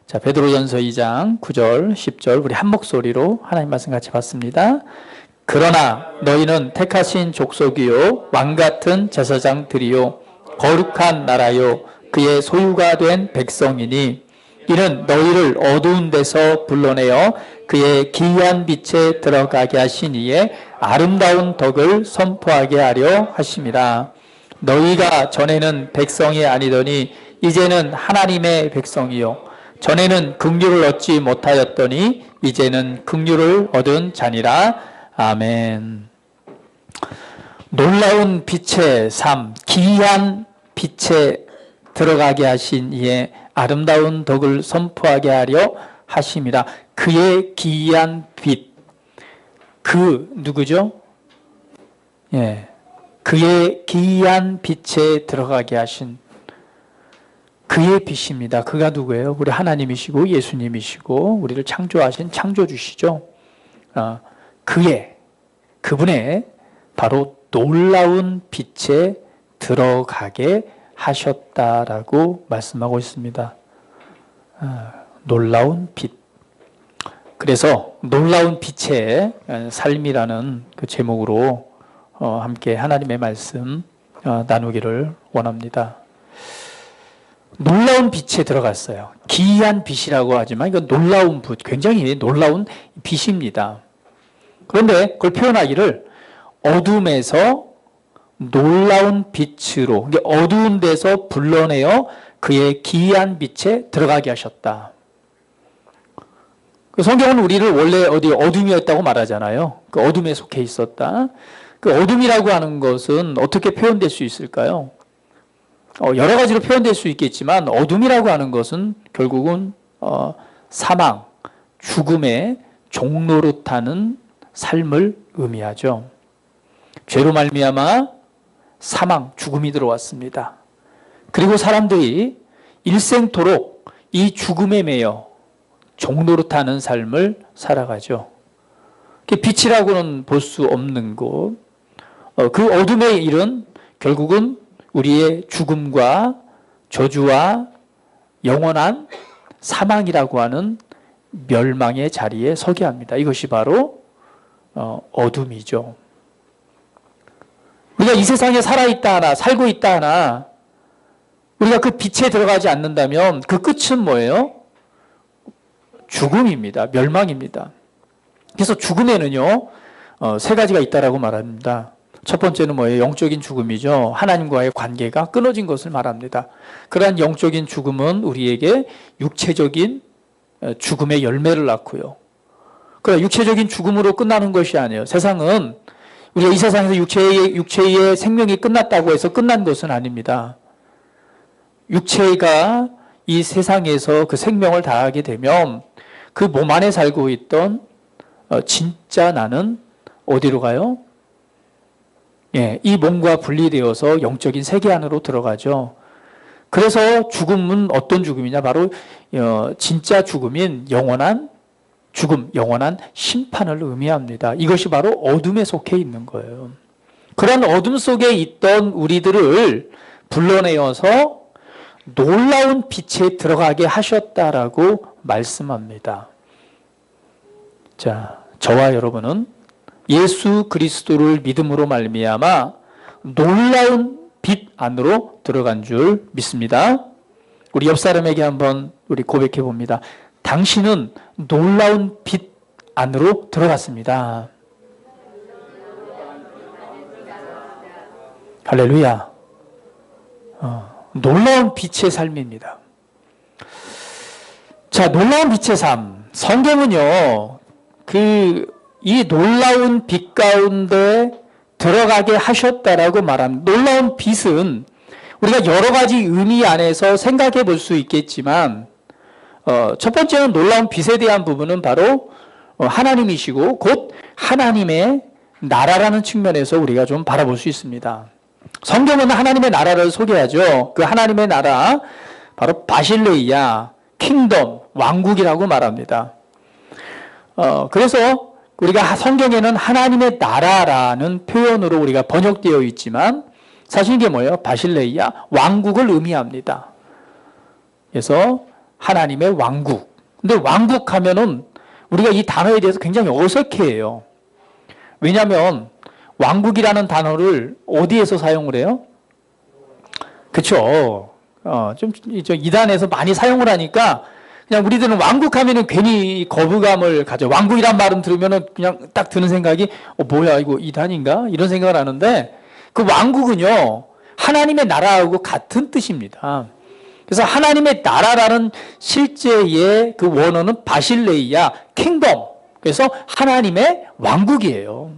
자, 베드로전서 2장 9절, 10절 우리 한 목소리로 하나님 말씀 같이 봤습니다. 그러나 너희는 택하신 족속이요 왕같은 제사장들이요 거룩한 나라요 그의 소유가 된 백성이니 이는 너희를 어두운 데서 불러내어 그의 기이한 빛에 들어가게 하신 이의 아름다운 덕을 선포하게 하려 하심이라. 너희가 전에는 백성이 아니더니 이제는 하나님의 백성이요 전에는 긍휼을 얻지 못하였더니 이제는 긍휼을 얻은 자니라. 아멘. 놀라운 빛의 삶, 기이한 빛에 들어가게 하신 이의 아름다운 덕을 선포하게 하려 하심이라. 그의 기이한 빛. 그 누구죠? 예. 그의 기이한 빛에 들어가게 하신 그의 빛입니다. 그가 누구예요? 우리 하나님이시고 예수님이시고 우리를 창조하신 창조주시죠. 그분의 바로 놀라운 빛에 들어가게 하셨다라고 말씀하고 있습니다. 놀라운 빛. 그래서 놀라운 빛의 삶이라는 그 제목으로 함께 하나님의 말씀 나누기를 원합니다. 놀라운 빛에 들어갔어요. 기이한 빛이라고 하지만 이건 놀라운 빛, 굉장히 놀라운 빛입니다. 그런데 그걸 표현하기를 어둠에서 놀라운 빛으로, 어두운 데서 불러내어 그의 기이한 빛에 들어가게 하셨다. 그 성경은 우리를 원래 어둠이었다고 말하잖아요. 그 어둠에 속해 있었다. 그 어둠이라고 하는 것은 어떻게 표현될 수 있을까요? 여러 가지로 표현될 수 있겠지만 어둠이라고 하는 것은 결국은 사망, 죽음의 종노릇하는 삶을 의미하죠. 죄로 말미암아 사망, 죽음이 들어왔습니다. 그리고 사람들이 일생토록 이 죽음에 매여 종노릇하는 삶을 살아가죠. 빛이라고는 볼 수 없는 곳, 그 어둠의 일은 결국은 우리의 죽음과 저주와 영원한 사망이라고 하는 멸망의 자리에 서게 합니다. 이것이 바로 어둠이죠. 우리가 이 세상에 살아있다 하나, 살고 있다 하나, 우리가 그 빛에 들어가지 않는다면 그 끝은 뭐예요? 죽음입니다. 멸망입니다. 그래서 죽음에는요, 세 가지가 있다라고 말합니다. 첫 번째는 뭐예요? 영적인 죽음이죠. 하나님과의 관계가 끊어진 것을 말합니다. 그러한 영적인 죽음은 우리에게 육체적인 죽음의 열매를 낳고요. 그러나 육체적인 죽음으로 끝나는 것이 아니에요. 세상은 우리가 이 세상에서 육체의 생명이 끝났다고 해서 끝난 것은 아닙니다. 육체가 이 세상에서 그 생명을 다하게 되면 그 몸 안에 살고 있던 진짜 나는 어디로 가요? 예, 이 몸과 분리되어서 영적인 세계 안으로 들어가죠. 그래서 죽음은 어떤 죽음이냐? 바로 진짜 죽음인 영원한 죽음, 영원한 심판을 의미합니다. 이것이 바로 어둠에 속해 있는 거예요. 그런 어둠 속에 있던 우리들을 불러내어서 놀라운 빛에 들어가게 하셨다라고 말씀합니다. 자, 저와 여러분은 예수 그리스도를 믿음으로 말미암아 놀라운 빛 안으로 들어간 줄 믿습니다. 우리 옆 사람에게 한번 우리 고백해 봅니다. 당신은 놀라운 빛 안으로 들어갔습니다. 할렐루야. 놀라운 빛의 삶입니다. 자, 놀라운 빛의 삶. 성경은요, 이 놀라운 빛 가운데 들어가게 하셨다라고 말합니다. 놀라운 빛은 우리가 여러 가지 의미 안에서 생각해 볼 수 있겠지만, 첫 번째는 놀라운 빛에 대한 부분은 바로 하나님이시고 곧 하나님의 나라라는 측면에서 우리가 좀 바라볼 수 있습니다. 성경은 하나님의 나라를 소개하죠. 그 하나님의 나라, 바로 바실레이아, 킹덤, 왕국이라고 말합니다. 그래서 우리가 성경에는 하나님의 나라라는 표현으로 우리가 번역되어 있지만 사실 이게 뭐예요? 바실레이아, 왕국을 의미합니다. 그래서 하나님의 왕국. 근데 왕국 하면은 우리가 이 단어에 대해서 굉장히 어색해해요. 왜냐하면 왕국이라는 단어를 어디에서 사용을 해요? 그쵸. 좀 이단에서 많이 사용을 하니까 그냥 우리들은 왕국 하면은 괜히 거부감을 가져. 왕국이란 말은 들으면은 그냥 딱 드는 생각이 뭐야 이거 이단인가? 이런 생각을 하는데 그 왕국은요 하나님의 나라하고 같은 뜻입니다. 그래서 하나님의 나라라는 실제의 그 원어는 바실레이아, 킹덤. 그래서 하나님의 왕국이에요.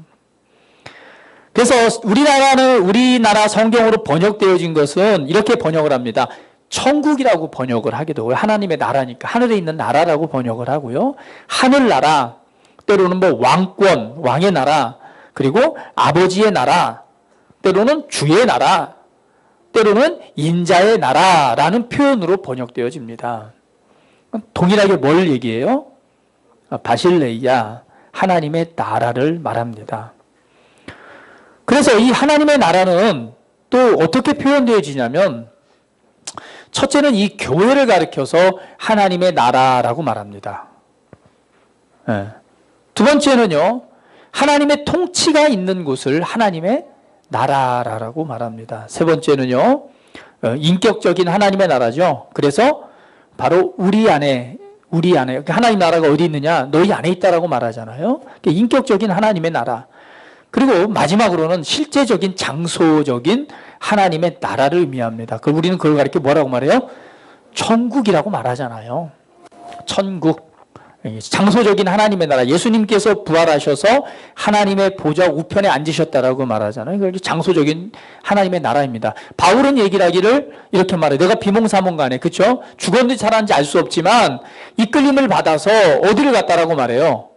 그래서 우리나라 성경으로 번역되어진 것은 이렇게 번역을 합니다. 천국이라고 번역을 하기도 하고요. 하나님의 나라니까 하늘에 있는 나라라고 번역을 하고요. 하늘나라, 때로는 뭐 왕권, 왕의 나라, 그리고 아버지의 나라, 때로는 주의 나라, 때로는 인자의 나라라는 표현으로 번역되어집니다. 동일하게 뭘 얘기해요? 바실레이아, 하나님의 나라를 말합니다. 그래서 이 하나님의 나라는 또 어떻게 표현되어지냐면 첫째는 이 교회를 가리켜서 하나님의 나라라고 말합니다. 네. 두 번째는요, 하나님의 통치가 있는 곳을 하나님의 나라라고 말합니다. 세 번째는요, 인격적인 하나님의 나라죠. 그래서 바로 우리 안에 하나님 나라가 어디 있느냐? 너희 안에 있다라고 말하잖아요. 인격적인 하나님의 나라. 그리고 마지막으로는 실제적인 장소적인 하나님의 나라를 의미합니다. 우리는 그걸 가리켜 뭐라고 말해요? 천국이라고 말하잖아요. 천국. 장소적인 하나님의 나라. 예수님께서 부활하셔서 하나님의 보좌 우편에 앉으셨다라고 말하잖아요. 그게 장소적인 하나님의 나라입니다. 바울은 얘기를 하기를 이렇게 말해요. 내가 비몽사몽간에, 그렇죠? 죽었는지 살았는지 알 수 없지만 이끌림을 받아서 어디를 갔다라고 말해요?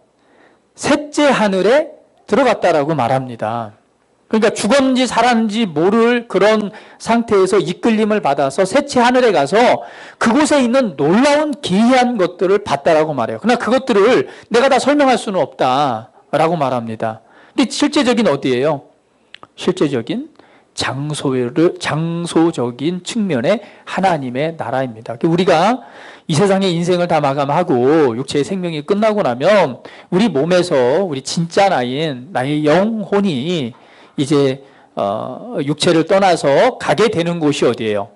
셋째 하늘에 들어갔다라고 말합니다. 그러니까 죽었는지 살았는지 모를 그런 상태에서 이끌림을 받아서 셋째 하늘에 가서 그곳에 있는 놀라운 기이한 것들을 봤다라고 말해요. 그러나 그것들을 내가 다 설명할 수는 없다라고 말합니다. 근데 실제적인 어디예요? 실제적인 장소적인 측면의 하나님의 나라입니다. 우리가 이 세상의 인생을 다 마감하고 육체의 생명이 끝나고 나면 우리 몸에서 우리 진짜 나의 영혼이 이제 육체를 떠나서 가게 되는 곳이 어디예요?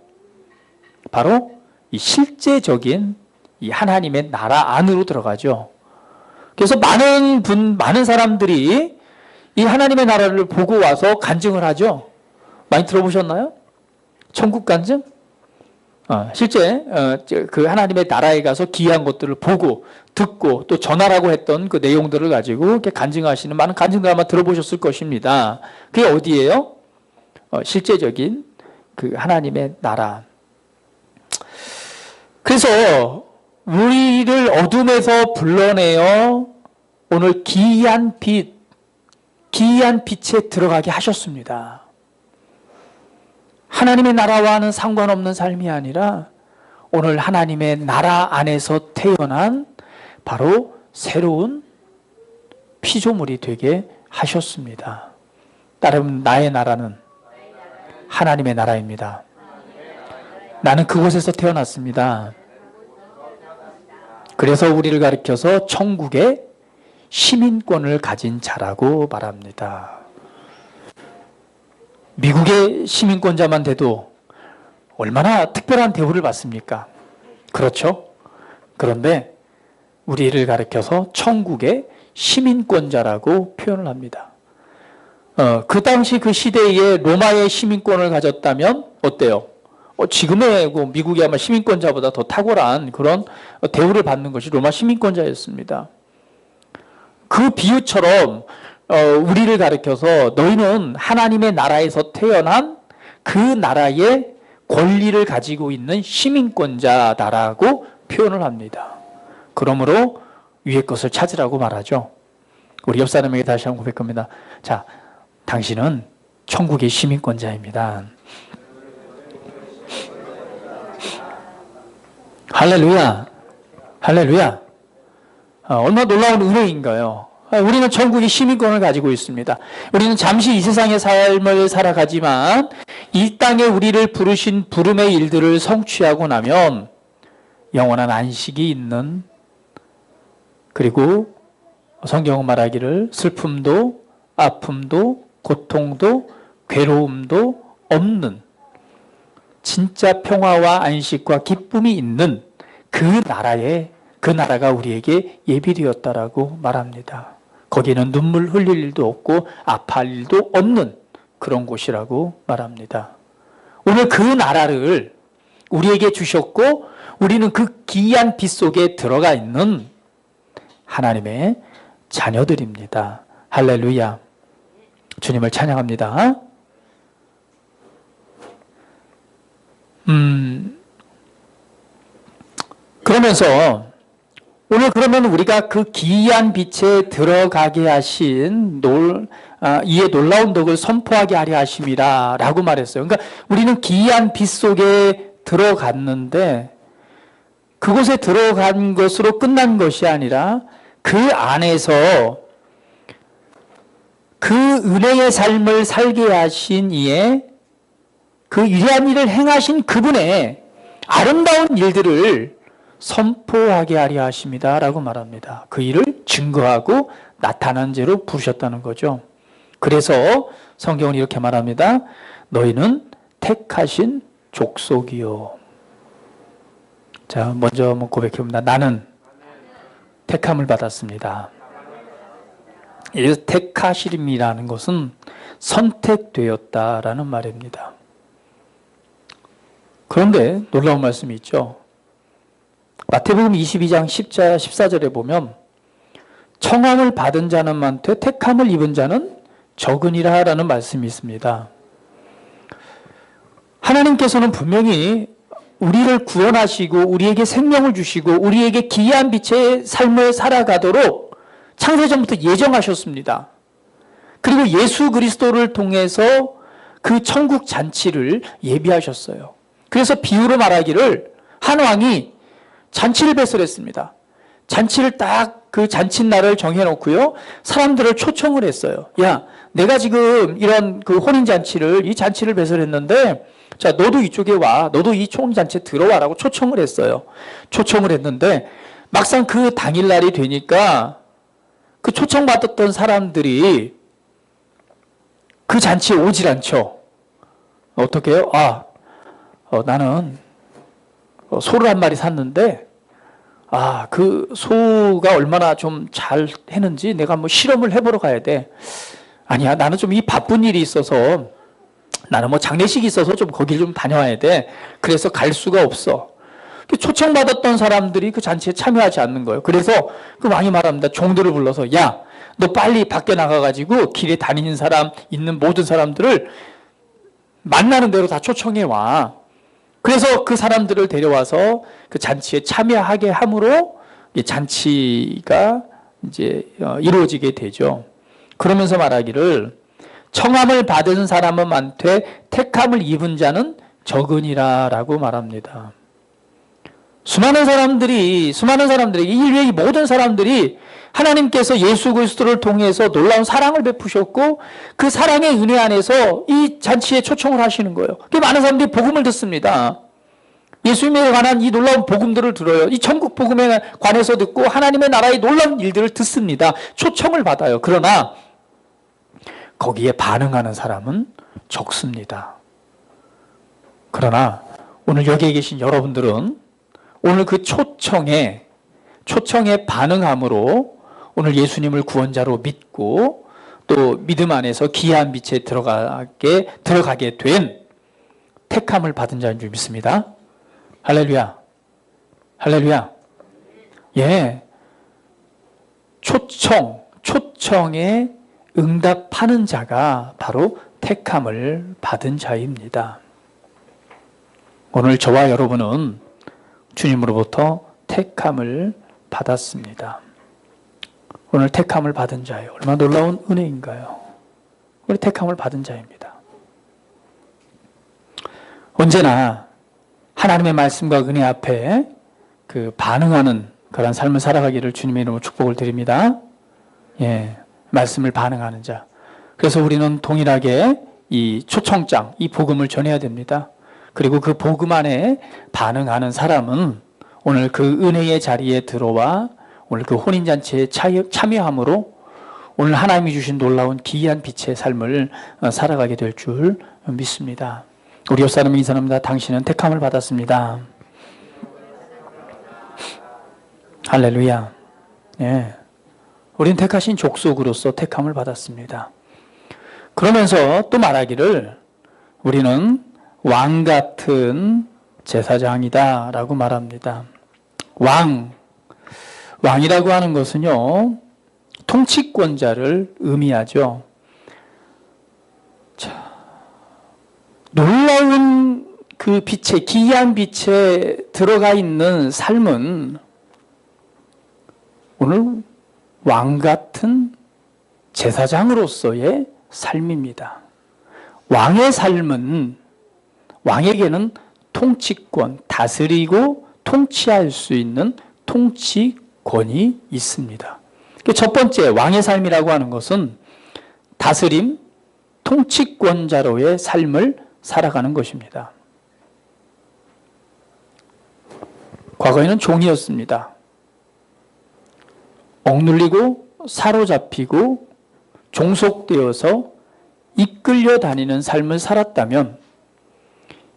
바로 이 실제적인 이 하나님의 나라 안으로 들어가죠. 그래서 많은 사람들이 이 하나님의 나라를 보고 와서 간증을 하죠. 많이 들어보셨나요? 천국 간증? 실제 그 하나님의 나라에 가서 기이한 것들을 보고 듣고 또 전하라고 했던 그 내용들을 가지고 이렇게 간증하시는 많은 간증들 아마 들어보셨을 것입니다. 그게 어디예요? 실제적인 그 하나님의 나라. 그래서 우리를 어둠에서 불러내어 오늘 기이한 빛에 들어가게 하셨습니다. 하나님의 나라와는 상관없는 삶이 아니라 오늘 하나님의 나라 안에서 태어난 바로 새로운 피조물이 되게 하셨습니다. 따르면 나의 나라는 하나님의 나라입니다. 나는 그곳에서 태어났습니다. 그래서 우리를 가리켜서 천국의 시민권을 가진 자라고 말합니다. 미국의 시민권자만 돼도 얼마나 특별한 대우를 받습니까? 그렇죠? 그런데 우리를 가리켜서 천국의 시민권자라고 표현을 합니다. 그 당시 그 시대에 로마의 시민권을 가졌다면 어때요? 지금의 미국이 아마 시민권자보다 더 탁월한 그런 대우를 받는 것이 로마 시민권자였습니다. 그 비유처럼 우리를 가리켜서 너희는 하나님의 나라에서 태어난 그 나라의 권리를 가지고 있는 시민권자다라고 표현을 합니다. 그러므로 위의 것을 찾으라고 말하죠. 우리 옆 사람에게 다시 한번 고백합니다. 자, 당신은 천국의 시민권자입니다. 할렐루야. 할렐루야. 얼마나 놀라운 은혜인가요? 우리는 천국의 시민권을 가지고 있습니다. 우리는 잠시 이 세상의 삶을 살아가지만 이 땅에 우리를 부르신 부름의 일들을 성취하고 나면 영원한 안식이 있는, 그리고 성경은 말하기를 슬픔도 아픔도 고통도 괴로움도 없는 진짜 평화와 안식과 기쁨이 있는 그 나라가 우리에게 예비되었다라고 말합니다. 거기는 눈물 흘릴 일도 없고 아파할 일도 없는 그런 곳이라고 말합니다. 오늘 그 나라를 우리에게 주셨고 우리는 그 기이한 빛 속에 들어가 있는 하나님의 자녀들입니다. 할렐루야. 주님을 찬양합니다. 그러면서 오늘 그러면 우리가 그 기이한 빛에 들어가게 하신 이에 놀라운 덕을 선포하게 하려 하심이라 라고 말했어요. 그러니까 우리는 기이한 빛 속에 들어갔는데 그곳에 들어간 것으로 끝난 것이 아니라 그 안에서 그 은혜의 삶을 살게 하신 이에 그 위대한 일을 행하신 그분의 아름다운 일들을 선포하게 하려 하십니다 라고 말합니다. 그 일을 증거하고 나타난 죄로 부르셨다는 거죠. 그래서 성경은 이렇게 말합니다. 너희는 택하신 족속이요. 자, 먼저 한번 고백해봅니다. 나는 택함을 받았습니다. 이 택하심이라는 것은 선택되었다라는 말입니다. 그런데 놀라운 말씀이 있죠. 마태복음 22장 10절, 14절에 보면 청함을 받은 자는 많되 택함을 입은 자는 적으니라 라는 말씀이 있습니다. 하나님께서는 분명히 우리를 구원하시고 우리에게 생명을 주시고 우리에게 기이한 빛의 삶을 살아가도록 창세전부터 예정하셨습니다. 그리고 예수 그리스도를 통해서 그 천국 잔치를 예비하셨어요. 그래서 비유로 말하기를 한 왕이 잔치를 배설했습니다. 잔치를 딱 그 잔칫날을 정해놓고요. 사람들을 초청을 했어요. 야, 내가 지금 이런 그 혼인잔치를, 이 잔치를 배설했는데 자, 너도 이쪽에 와. 너도 이 혼인잔치에 들어와라고 초청을 했어요. 초청을 했는데 막상 그 당일날이 되니까 그 초청받았던 사람들이 그 잔치에 오질 않죠. 어떻게 해요? 나는 소를 한 마리 샀는데 그 소가 얼마나 좀 잘 했는지 내가 뭐 실험을 해보러 가야 돼. 아니야, 나는 좀 이 바쁜 일이 있어서 나는 뭐 장례식이 있어서 좀 거길 좀 다녀와야 돼. 그래서 갈 수가 없어. 초청받았던 사람들이 그 잔치에 참여하지 않는 거예요. 그래서 그 왕이 말합니다. 종들을 불러서 야, 너 빨리 밖에 나가가지고 길에 다니는 사람, 있는 모든 사람들을 만나는 대로 다 초청해 와. 그래서 그 사람들을 데려와서 그 잔치에 참여하게 함으로 잔치가 이제 이루어지게 되죠. 그러면서 말하기를 청함을 받은 사람은 많되 택함을 입은 자는 적으니라 라고 말합니다. 수많은 사람들에게 인류의 모든 사람들이 하나님께서 예수 그리스도를 통해서 놀라운 사랑을 베푸셨고 그 사랑의 은혜 안에서 이 잔치에 초청을 하시는 거예요. 많은 사람들이 복음을 듣습니다. 예수님에 관한 이 놀라운 복음들을 들어요. 이 천국 복음에 관해서 듣고 하나님의 나라의 놀라운 일들을 듣습니다. 초청을 받아요. 그러나 거기에 반응하는 사람은 적습니다. 그러나 오늘 여기에 계신 여러분들은 오늘 그 초청에 반응함으로 오늘 예수님을 구원자로 믿고 또 믿음 안에서 기이한 빛에 들어가게 된 택함을 받은 자인 줄 믿습니다. 할렐루야. 할렐루야. 예. 초청에 응답하는 자가 바로 택함을 받은 자입니다. 오늘 저와 여러분은 주님으로부터 택함을 받았습니다. 오늘 택함을 받은 자예요. 얼마나 놀라운 은혜인가요? 우리 택함을 받은 자입니다. 언제나 하나님의 말씀과 은혜 앞에 그 반응하는 그런 삶을 살아가기를 주님의 이름으로 축복을 드립니다. 예, 말씀을 반응하는 자. 그래서 우리는 동일하게 이 초청장, 이 복음을 전해야 됩니다. 그리고 그 복음 안에 반응하는 사람은 오늘 그 은혜의 자리에 들어와 오늘 그 혼인잔치에 참여함으로 오늘 하나님이 주신 놀라운 기이한 빛의 삶을 살아가게 될 줄 믿습니다. 우리 옆사람이 인사합니다. 당신은 택함을 받았습니다. 할렐루야. 예. 우리는 택하신 족속으로서 택함을 받았습니다. 그러면서 또 말하기를 우리는 왕 같은 제사장이다 라고 말합니다. 왕이라고 하는 것은요, 통치권자를 의미하죠. 자, 놀라운 그 빛에, 기이한 빛에 들어가 있는 삶은 오늘 왕 같은 제사장으로서의 삶입니다. 왕의 삶은, 왕에게는 통치권, 다스리고 통치할 수 있는 통치권이 있습니다. 첫 번째, 왕의 삶이라고 하는 것은 다스림, 통치권자로의 삶을 살아가는 것입니다. 과거에는 종이었습니다. 억눌리고 사로잡히고 종속되어서 이끌려 다니는 삶을 살았다면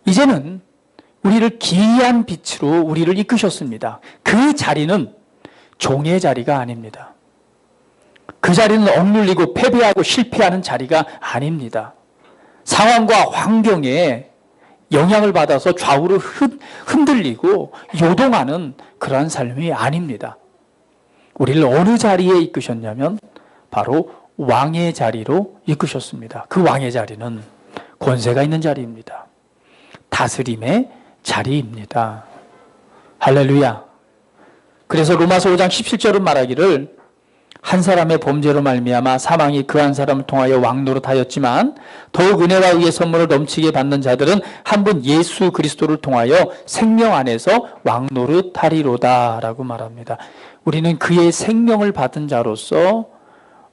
이제는 우리를 기이한 빛으로 우리를 이끄셨습니다. 그 자리는 종의 자리가 아닙니다. 그 자리는 억눌리고 패배하고 실패하는 자리가 아닙니다. 상황과 환경에 영향을 받아서 좌우로 흔들리고 요동하는 그러한 삶이 아닙니다. 우리를 어느 자리에 이끄셨냐면 바로 왕의 자리로 이끄셨습니다. 그 왕의 자리는 권세가 있는 자리입니다. 다스림의 자리입니다. 할렐루야. 그래서 로마서 5장 17절은 말하기를 한 사람의 범죄로 말미암아 사망이 그 한 사람을 통하여 왕노릇하였지만 더욱 은혜와 의의 선물을 넘치게 받는 자들은 한 분 예수 그리스도를 통하여 생명 안에서 왕노릇하리로다 라고 말합니다. 우리는 그의 생명을 받은 자로서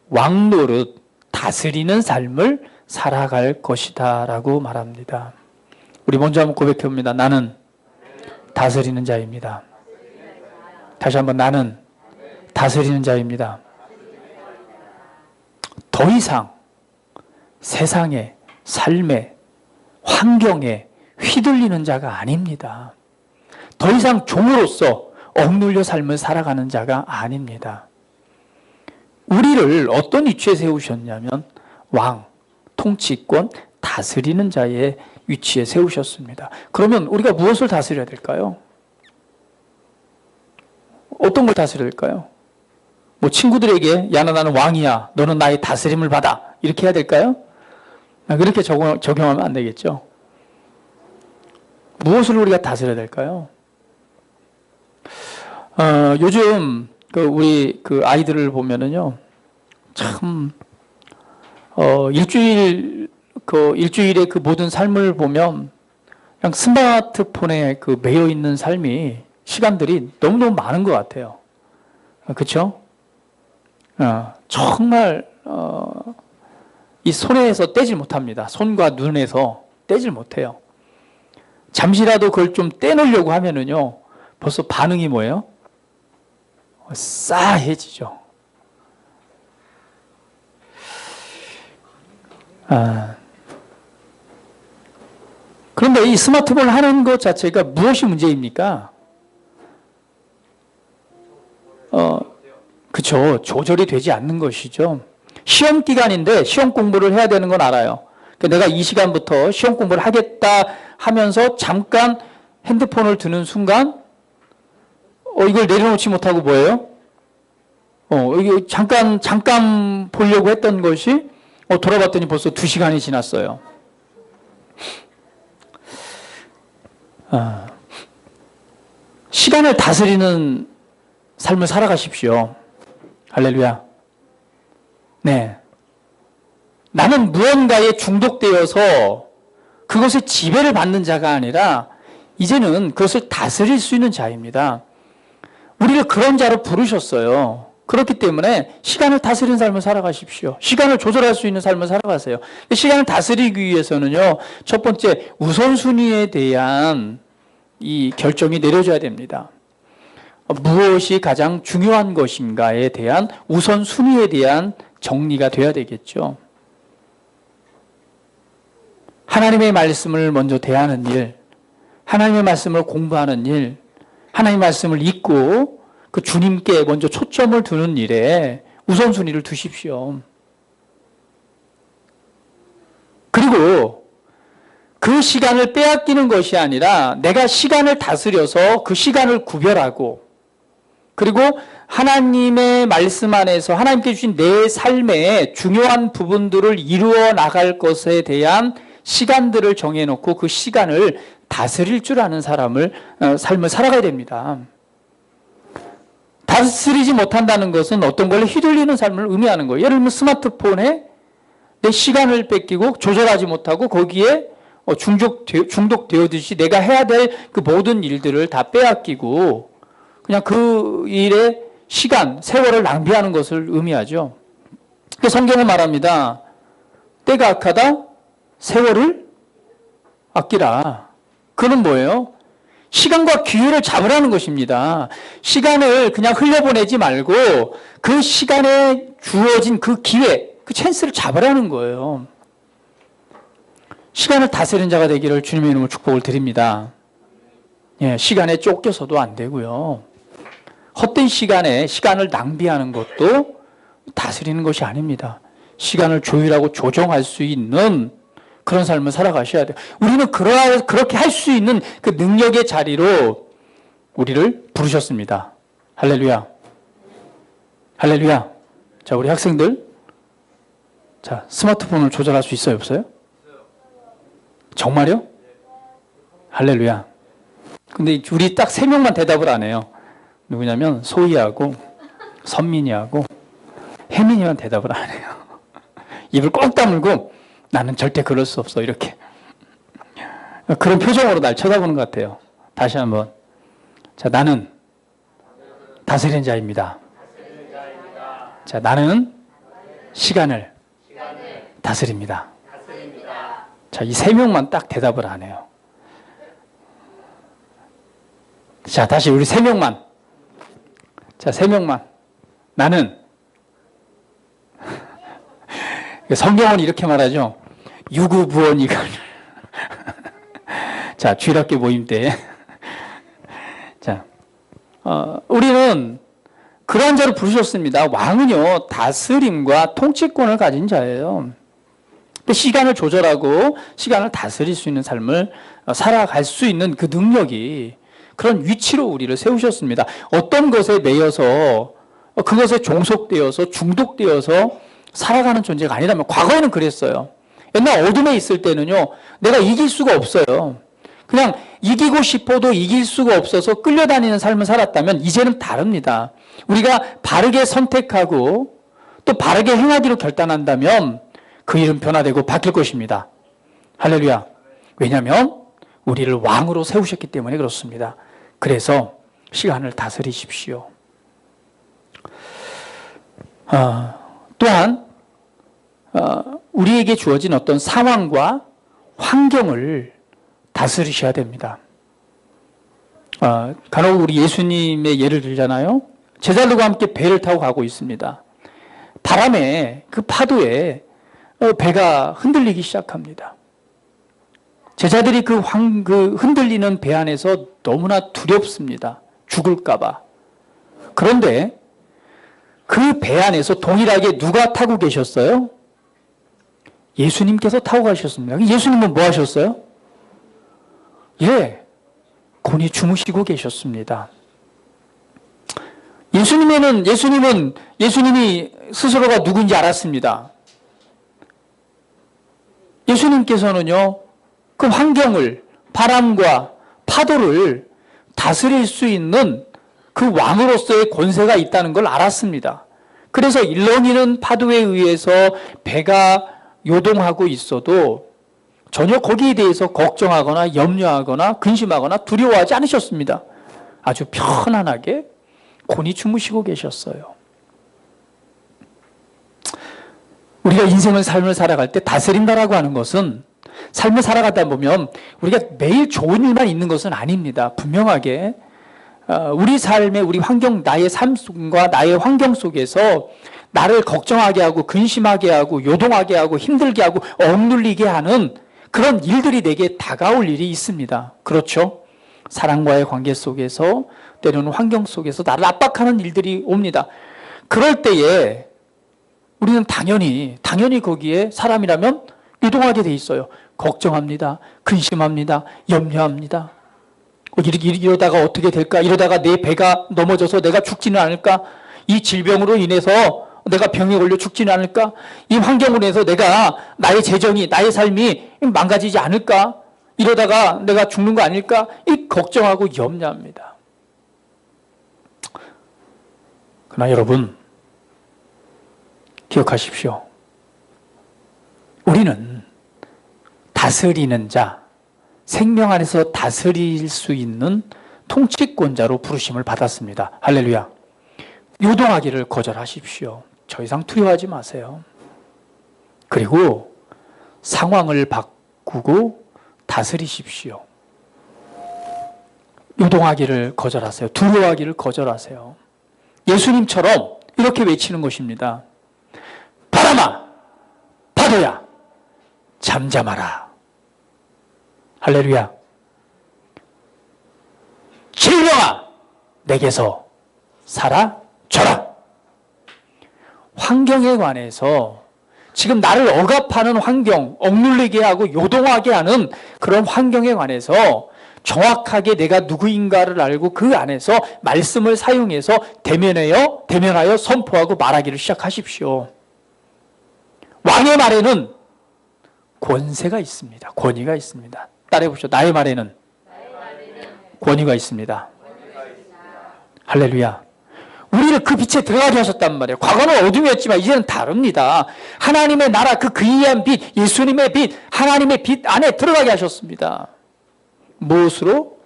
왕노릇, 다스리는 삶을 살아갈 것이다 라고 말합니다. 우리 먼저 한번 고백해 봅니다. 나는 다스리는 자입니다. 다시 한번, 나는 다스리는 자입니다. 더 이상 세상에, 삶에, 환경에 휘둘리는 자가 아닙니다. 더 이상 종으로서 억눌려 삶을 살아가는 자가 아닙니다. 우리를 어떤 위치에 세우셨냐면 왕, 통치권, 다스리는 자의 위치에 세우셨습니다. 그러면 우리가 무엇을 다스려야 될까요? 어떤 걸 다스려야 될까요? 뭐 친구들에게 야, 나는 왕이야, 너는 나의 다스림을 받아, 이렇게 해야 될까요? 그렇게 적용하면 안 되겠죠. 무엇을 우리가 다스려야 될까요? 요즘 우리 아이들을 보면은요, 참 일주일의 그 모든 삶을 보면 그냥 스마트폰에 매여 있는 삶이, 시간들이 너무너무 많은 것 같아요. 그렇죠? 정말 이 손에서 떼질 못합니다. 손과 눈에서 떼질 못해요. 잠시라도 그걸 좀 떼놓으려고 하면은요, 벌써 반응이 뭐예요? 싸해지죠. 그런데 이 스마트폰을 하는 것 자체가 무엇이 문제입니까? 그쵸. 조절이 되지 않는 것이죠. 시험 기간인데 시험 공부를 해야 되는 건 알아요. 내가 이 시간부터 시험 공부를 하겠다 하면서 잠깐 핸드폰을 드는 순간, 이걸 내려놓지 못하고 뭐예요? 이게 잠깐 보려고 했던 것이, 돌아봤더니 벌써 2시간이 지났어요. 시간을 다스리는 삶을 살아가십시오. 할렐루야. 네. 나는 무언가에 중독되어서 그것의 지배를 받는 자가 아니라 이제는 그것을 다스릴 수 있는 자입니다. 우리를 그런 자로 부르셨어요. 그렇기 때문에 시간을 다스리는 삶을 살아가십시오. 시간을 조절할 수 있는 삶을 살아가세요. 시간을 다스리기 위해서는요, 첫 번째, 우선순위에 대한 이 결정이 내려져야 됩니다. 무엇이 가장 중요한 것인가에 대한 우선순위에 대한 정리가 돼야 되겠죠. 하나님의 말씀을 먼저 대하는 일, 하나님의 말씀을 공부하는 일, 하나님의 말씀을 읽고 그 주님께 먼저 초점을 두는 일에 우선순위를 두십시오. 그리고 그 시간을 빼앗기는 것이 아니라 내가 시간을 다스려서 그 시간을 구별하고 그리고 하나님의 말씀 안에서 하나님께 주신 내 삶의 중요한 부분들을 이루어 나갈 것에 대한 시간들을 정해놓고 그 시간을 다스릴 줄 아는 삶을 살아가야 됩니다. 다스리지 못한다는 것은 어떤 걸로 휘둘리는 삶을 의미하는 거예요. 예를 들면 스마트폰에 내 시간을 뺏기고 조절하지 못하고 거기에 중독되어듯이 내가 해야 될 그 모든 일들을 다 빼앗기고 그냥 그 일에 시간, 세월을 낭비하는 것을 의미하죠. 성경은 말합니다. 때가 악하다, 세월을 아끼라. 그는 뭐예요? 시간과 기회를 잡으라는 것입니다. 시간을 그냥 흘려보내지 말고 그 시간에 주어진 그 기회, 그 찬스를 잡으라는 거예요. 시간을 다스리는 자가 되기를 주님의 이름으로 축복을 드립니다. 예, 시간에 쫓겨서도 안 되고요. 헛된 시간에 시간을 낭비하는 것도 다스리는 것이 아닙니다. 시간을 조율하고 조정할 수 있는 그런 삶을 살아가셔야 돼요. 우리는 그렇게 할 수 있는 그 능력의 자리로 우리를 부르셨습니다. 할렐루야. 할렐루야. 자, 우리 학생들. 자, 스마트폰을 조절할 수 있어요, 없어요? 정말요? 할렐루야. 근데 우리 딱 3명만 대답을 안 해요. 누구냐면 소희하고 선민이하고 혜민이만 대답을 안 해요. 입을 꼭 다물고 나는 절대 그럴 수 없어 이렇게 그런 표정으로 날 쳐다보는 것 같아요. 다시 한번. 자, 나는 다스리는 자입니다. 자, 나는 시간을 다스립니다. 자, 이 3명만 딱 대답을 안 해요. 자, 다시 우리 3명만. 자, 3명만. 나는 성경은 이렇게 말하죠. 유구부원이거늘. 자, 주일학교 모임 때. 자, 우리는 그러한 자를 부르셨습니다. 왕은요, 다스림과 통치권을 가진 자예요. 시간을 조절하고 시간을 다스릴 수 있는 삶을 살아갈 수 있는 그 능력이 그런 위치로 우리를 세우셨습니다. 어떤 것에 매여서 그것에 종속되어서 중독되어서 살아가는 존재가 아니라면 과거에는 그랬어요. 옛날 어둠에 있을 때는요. 내가 이길 수가 없어요. 그냥 이기고 싶어도 이길 수가 없어서 끌려다니는 삶을 살았다면 이제는 다릅니다. 우리가 바르게 선택하고 또 바르게 행하기로 결단한다면 그 일은 변화되고 바뀔 것입니다. 할렐루야. 왜냐하면 우리를 왕으로 세우셨기 때문에 그렇습니다. 그래서 시간을 다스리십시오. 또한 우리에게 주어진 어떤 상황과 환경을 다스리셔야 됩니다. 간혹 우리 예수님의 예를 들잖아요. 제자들과 함께 배를 타고 가고 있습니다. 바람에 그 파도에 배가 흔들리기 시작합니다. 제자들이 그 흔들리는 배 안에서 너무나 두렵습니다. 죽을까봐. 그런데 그 배 안에서 동일하게 누가 타고 계셨어요? 예수님께서 타고 가셨습니다. 예수님은 뭐 하셨어요? 예, 곤히 주무시고 계셨습니다. 예수님이 스스로가 누구인지 알았습니다. 예수님께서는요, 그 환경을, 바람과 파도를 다스릴 수 있는 그 왕으로서의 권세가 있다는 걸 알았습니다. 그래서 일렁이는 파도에 의해서 배가 요동하고 있어도 전혀 거기에 대해서 걱정하거나 염려하거나 근심하거나 두려워하지 않으셨습니다. 아주 편안하게 곤히 주무시고 계셨어요. 우리가 인생을 삶을 살아갈 때 다스린다라고 하는 것은 삶을 살아가다 보면 우리가 매일 좋은 일만 있는 것은 아닙니다. 분명하게 우리 삶의 우리 환경, 나의 삶과 나의 환경 속에서 나를 걱정하게 하고 근심하게 하고 요동하게 하고 힘들게 하고 억눌리게 하는 그런 일들이 내게 다가올 일이 있습니다. 그렇죠? 사랑과의 관계 속에서 때로는 환경 속에서 나를 압박하는 일들이 옵니다. 그럴 때에 우리는 당연히 거기에 사람이라면 유동하게 돼 있어요. 걱정합니다. 근심합니다. 염려합니다. 이러다가 어떻게 될까? 이러다가 내 배가 넘어져서 내가 죽지는 않을까? 이 질병으로 인해서 내가 병에 걸려 죽지는 않을까? 이 환경으로 인해서 나의 재정이, 나의 삶이 망가지지 않을까? 이러다가 내가 죽는 거 아닐까? 이 걱정하고 염려합니다. 그러나 여러분, 기억하십시오. 우리는 다스리는 자, 생명 안에서 다스릴 수 있는 통치권자로 부르심을 받았습니다. 할렐루야. 요동하기를 거절하십시오. 더 이상 두려워하지 마세요. 그리고 상황을 바꾸고 다스리십시오. 요동하기를 거절하세요. 두려워하기를 거절하세요. 예수님처럼 이렇게 외치는 것입니다. 바람아, 파도야, 잠잠하라. 할렐루야. 질병아, 내게서 사라져라. 환경에 관해서 지금 나를 억압하는 환경, 억눌리게 하고 요동하게 하는 그런 환경에 관해서 정확하게 내가 누구인가를 알고 그 안에서 말씀을 사용해서 대면하여 선포하고 말하기를 시작하십시오. 왕의 말에는 권세가 있습니다. 권위가 있습니다. 따라해보시죠. 나의 말에는 권위가 있습니다. 할렐루야. 우리를 그 빛에 들어가게 하셨단 말이에요. 과거는 어둠이었지만 이제는 다릅니다. 하나님의 나라, 그 귀한 빛, 예수님의 빛, 하나님의 빛 안에 들어가게 하셨습니다. 무엇으로?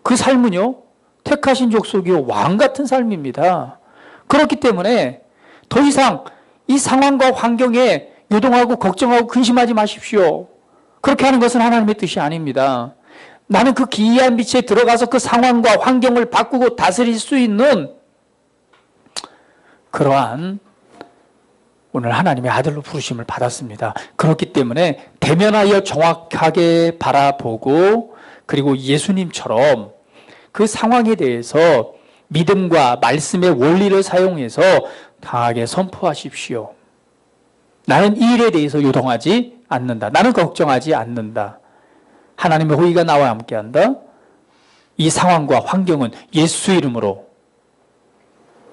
그 삶은요, 택하신 족속이요, 왕 같은 삶입니다. 그렇기 때문에 더 이상 이 상황과 환경에 요동하고 걱정하고 근심하지 마십시오. 그렇게 하는 것은 하나님의 뜻이 아닙니다. 나는 그 기이한 빛에 들어가서 그 상황과 환경을 바꾸고 다스릴 수 있는 그러한 오늘 하나님의 아들로 부르심을 받았습니다. 그렇기 때문에 대면하여 정확하게 바라보고 그리고 예수님처럼 그 상황에 대해서 믿음과 말씀의 원리를 사용해서 강하게 선포하십시오. 나는 이 일에 대해서 요동하지 않는다. 나는 걱정하지 않는다. 하나님의 호의가 나와 함께한다. 이 상황과 환경은 예수 이름으로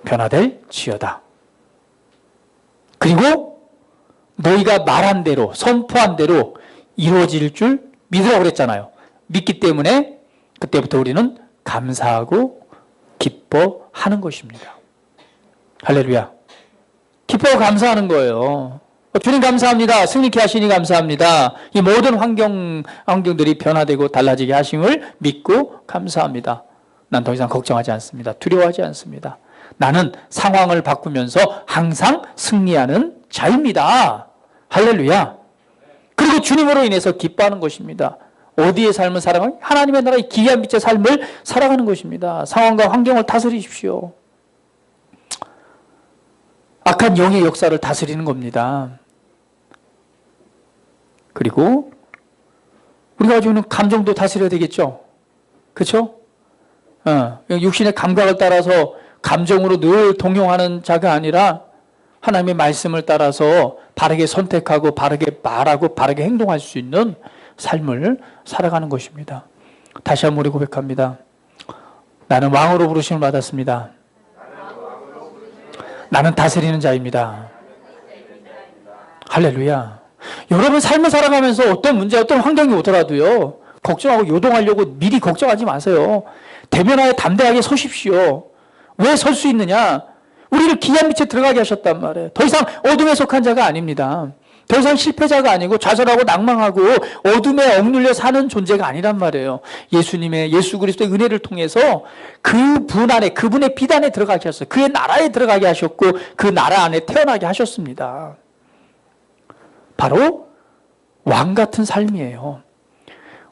변화될지어다. 그리고 너희가 말한 대로 선포한 대로 이루어질 줄 믿으라고 그랬잖아요. 믿기 때문에 그때부터 우리는 감사하고 기뻐하는 것입니다. 할렐루야. 기뻐하고 감사하는 거예요. 주님 감사합니다. 승리케 하시니 감사합니다. 이 모든 환경들이 변화되고 달라지게 하심을 믿고 감사합니다. 난 더 이상 걱정하지 않습니다. 두려워하지 않습니다. 나는 상황을 바꾸면서 항상 승리하는 자입니다. 할렐루야. 그리고 주님으로 인해서 기뻐하는 것입니다. 어디의 삶을 살아가는? 하나님의 나라의 기이한 빛의 삶을 살아가는 것입니다. 상황과 환경을 다스리십시오. 악한 영의 역사를 다스리는 겁니다. 그리고 우리가 가지고 있는 감정도 다스려야 되겠죠. 그렇죠? 육신의 감각을 따라서 감정으로 늘 동용하는 자가 아니라 하나님의 말씀을 따라서 바르게 선택하고 바르게 말하고 바르게 행동할 수 있는 삶을 살아가는 것입니다. 다시 한번 우리 고백합니다. 나는 왕으로 부르심을 받았습니다. 나는 다스리는 자입니다. 할렐루야. 여러분 삶을 살아가면서 어떤 문제, 어떤 환경이 오더라도요, 걱정하고 요동하려고 미리 걱정하지 마세요. 대면하여 담대하게 서십시오. 왜 설 수 있느냐? 우리를 기이한 빛에 들어가게 하셨단 말이에요. 더 이상 어둠에 속한 자가 아닙니다. 더 이상 실패자가 아니고 좌절하고 낭망하고 어둠에 억눌려 사는 존재가 아니란 말이에요. 예수 그리스도의 은혜를 통해서 그분 안에, 그분의 빛 안에 들어가게 하셨어요. 그의 나라에 들어가게 하셨고 그 나라 안에 태어나게 하셨습니다. 바로 왕 같은 삶이에요.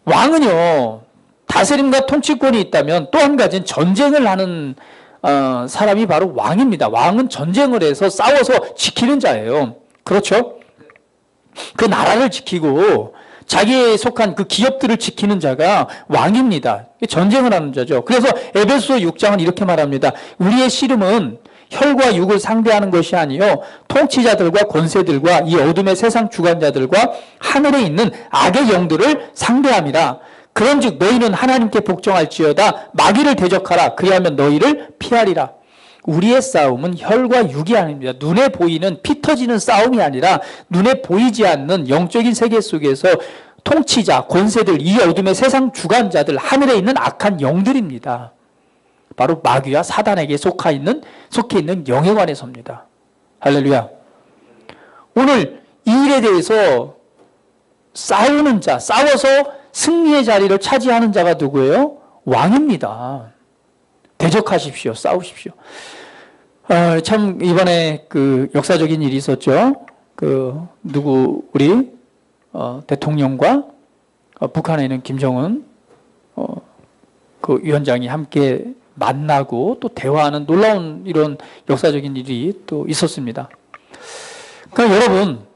왕은요, 다스림과 통치권이 있다면 또 한 가지는 전쟁을 하는 사람이 바로 왕입니다. 왕은 전쟁을 해서 싸워서 지키는 자예요. 그렇죠? 그 나라를 지키고 자기에 속한 그 기업들을 지키는 자가 왕입니다. 전쟁을 하는 자죠. 그래서 에베소 6장은 이렇게 말합니다. 우리의 씨름은 혈과 육을 상대하는 것이 아니요 통치자들과 권세들과 이 어둠의 세상 주관자들과 하늘에 있는 악의 영들을 상대함이라. 그런즉 너희는 하나님께 복종할지어다 마귀를 대적하라. 그리하면 너희를 피하리라. 우리의 싸움은 혈과 육이 아닙니다. 눈에 보이는 피 터지는 싸움이 아니라 눈에 보이지 않는 영적인 세계 속에서 통치자, 권세들, 이 어둠의 세상 주관자들, 하늘에 있는 악한 영들입니다. 바로 마귀와 사단에게 속해 있는 영에 관해서입니다. 할렐루야. 오늘 이 일에 대해서 싸우는 자, 싸워서 승리의 자리를 차지하는 자가 누구예요? 왕입니다. 대적하십시오. 싸우십시오. 참 이번에 그 역사적인 일이 있었죠. 우리 대통령과 북한에 있는 김정은 그 위원장이 함께 만나고 또 대화하는 놀라운 이런 역사적인 일이 또 있었습니다. 그러니까 여러분,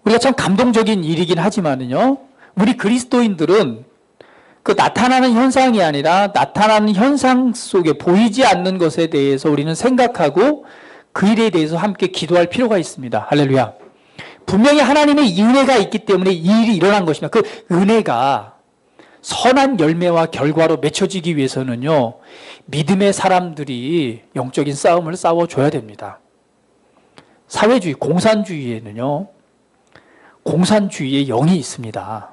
우리가 참 감동적인 일이긴 하지만은요, 우리 그리스도인들은 그 나타나는 현상이 아니라 나타나는 현상 속에 보이지 않는 것에 대해서 우리는 생각하고 그 일에 대해서 함께 기도할 필요가 있습니다. 할렐루야. 분명히 하나님의 은혜가 있기 때문에 이 일이 일어난 것입니다. 그 은혜가 선한 열매와 결과로 맺혀지기 위해서는요, 믿음의 사람들이 영적인 싸움을 싸워줘야 됩니다. 사회주의, 공산주의에는요, 공산주의의 영이 있습니다.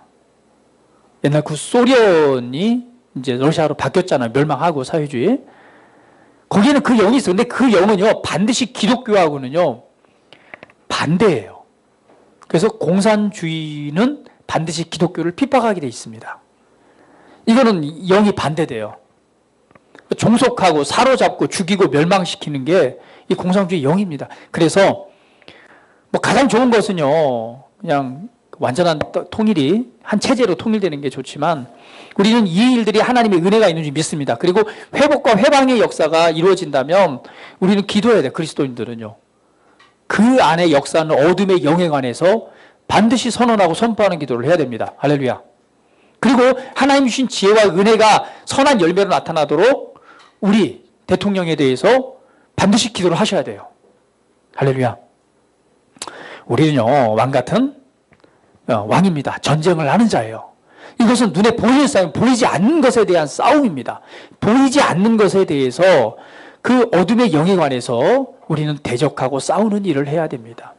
옛날 그 소련이 이제 러시아로 바뀌었잖아요. 멸망하고 사회주의. 거기에는 그 영이 있어요. 근데 그 영은요, 반드시 기독교하고는요, 반대예요. 그래서 공산주의는 반드시 기독교를 핍박하게 돼 있습니다. 이거는 영이 반대돼요. 종속하고 사로잡고 죽이고 멸망시키는 게 이 공산주의 영입니다. 그래서 뭐 가장 좋은 것은요, 그냥 완전한 통일이 한 체제로 통일되는 게 좋지만 우리는 이 일들이 하나님의 은혜가 있는 줄 믿습니다. 그리고 회복과 회방의 역사가 이루어진다면 우리는 기도해야 돼요. 그리스도인들은요. 그 안에 역사는 어둠의 영에 관해서 반드시 선언하고 선포하는 기도를 해야 됩니다. 할렐루야. 그리고 하나님 주신 지혜와 은혜가 선한 열매로 나타나도록 우리 대통령에 대해서 반드시 기도를 하셔야 돼요. 할렐루야. 우리는요, 왕 같은 왕입니다. 전쟁을 하는 자예요. 이것은 눈에 보이는 싸움, 보이지 않는 것에 대한 싸움입니다. 보이지 않는 것에 대해서 그 어둠의 영에 관해서 우리는 대적하고 싸우는 일을 해야 됩니다.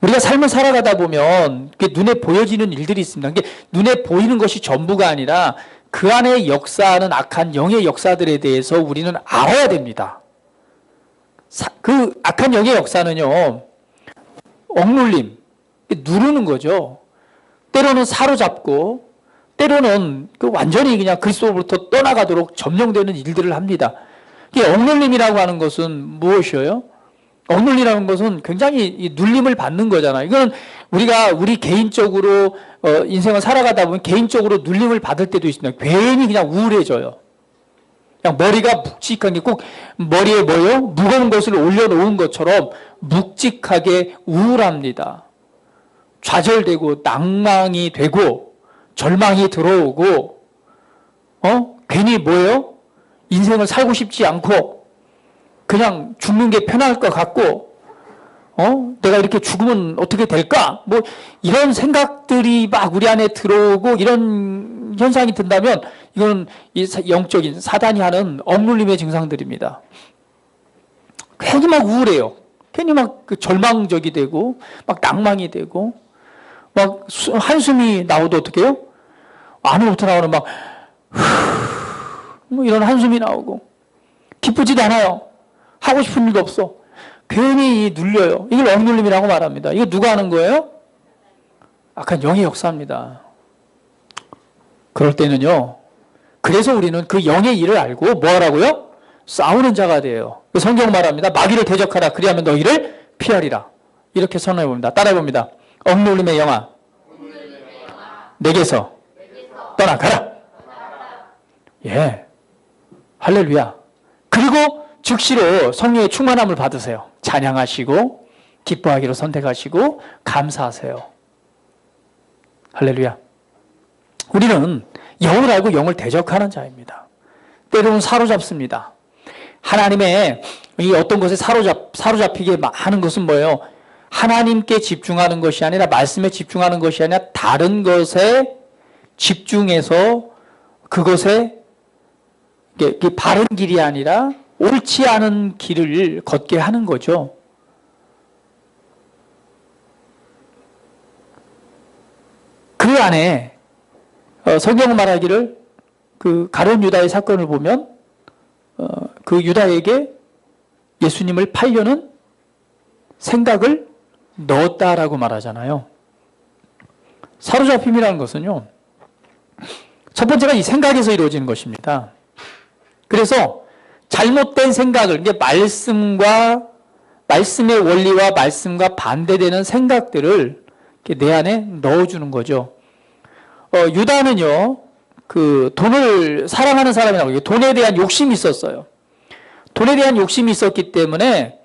우리가 삶을 살아가다 보면 눈에 보여지는 일들이 있습니다. 눈에 보이는 것이 전부가 아니라 그 안에 역사하는 악한 영의 역사들에 대해서 우리는 알아야 됩니다. 그 악한 영의 역사는요, 억눌림, 누르는 거죠. 때로는 사로잡고, 때로는 완전히 그냥 그리스도로부터 떠나가도록 점령되는 일들을 합니다. 억눌림이라고 하는 것은 무엇이에요? 억눌리라는 것은 굉장히 눌림을 받는 거잖아요. 이건 우리 개인적으로 인생을 살아가다 보면 개인적으로 눌림을 받을 때도 있습니다. 괜히 그냥 우울해져요. 그냥 머리가 묵직한 게 꼭 머리에 뭐요? 무거운 것을 올려놓은 것처럼 묵직하게 우울합니다. 좌절되고 낭망이 되고 절망이 들어오고 괜히 뭐예요? 인생을 살고 싶지 않고 그냥 죽는 게 편할 것 같고 내가 이렇게 죽으면 어떻게 될까? 뭐 이런 생각들이 막 우리 안에 들어오고 이런 현상이 든다면 이건 이 영적인 사단이 하는 억눌림의 증상들입니다. 괜히 막 우울해요. 괜히 막 절망적이 되고 막 낭망이 되고 막 한숨이 나오도 어떻게 해요? 아무것도 나오는 막 뭐 이런 한숨이 나오고 기쁘지도 않아요. 하고 싶은 일도 없어. 괜히 눌려요. 이걸 억눌림이라고 말합니다. 이거 누가 하는 거예요? 악한 영의 역사입니다. 그럴 때는요, 그래서 우리는 그 영의 일을 알고 뭐 하라고요? 싸우는 자가 돼요. 성경 말합니다. 마귀를 대적하라. 그리하면 너희를 피하리라. 이렇게 선언해 봅니다. 따라해 봅니다. 억눌림의 영아, 내게서 떠나가라. 예. 할렐루야. 그리고 즉시로 성령의 충만함을 받으세요. 찬양하시고 기뻐하기로 선택하시고 감사하세요. 할렐루야. 우리는 영을 알고 영을 대적하는 자입니다. 때로는 사로잡습니다. 하나님의 이 어떤 것에 사로잡히게 하는 것은 뭐예요? 하나님께 집중하는 것이 아니라 말씀에 집중하는 것이 아니라 다른 것에 집중해서 그것에 이게 바른 길이 아니라 옳지 않은 길을 걷게 하는 거죠. 그 안에 성경은 말하기를 그 가룟 유다의 사건을 보면 그 유다에게 예수님을 팔려는 생각을 넣었다라고 말하잖아요. 사로잡힘이라는 것은요, 첫 번째가 이 생각에서 이루어지는 것입니다. 그래서 잘못된 생각을, 이게 말씀의 원리와 말씀과 반대되는 생각들을 내 안에 넣어주는 거죠. 유다는요, 그 돈을 사랑하는 사람이라고, 돈에 대한 욕심이 있었어요. 돈에 대한 욕심이 있었기 때문에